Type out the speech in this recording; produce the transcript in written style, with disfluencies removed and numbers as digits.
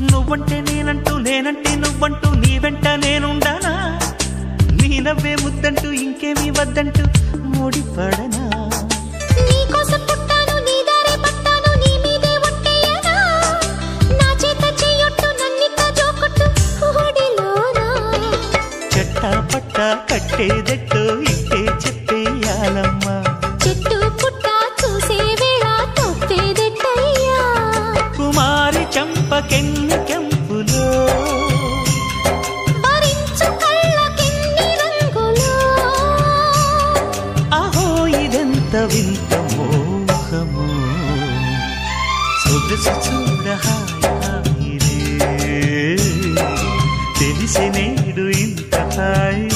నువ్వంటే నేనంటూ నేనంటే నువ్వంటూ నీ వెంట నేనుండానా నీ నవ్వే ముద్దంటూ ఇంకేమీ వద్దంటూ ముడిపడనా నీకోసం పుట్టాను నీ దారే పట్టాను నీ మీదే ఒట్టేయనా నా చేత చెయ్యొట్టు నన్నిక్క జోకొట్టు ఓడిలోనా చెట్టా పట్టా కట్టేదెట్టో ఇంటే చెప్పేయాలమ్మా చెట్టు పుట్ట చూసే వేళ తొప్పేదెట్టయ్యా కుమారి చంపకెన్ని కెంపులో భరించు కళ్ళకెన్ని రంగులో అహో ఇదెంత వింత మోహము సొగసు చూడ హాయిరే తెలిసి నేడు ఇంత హాయి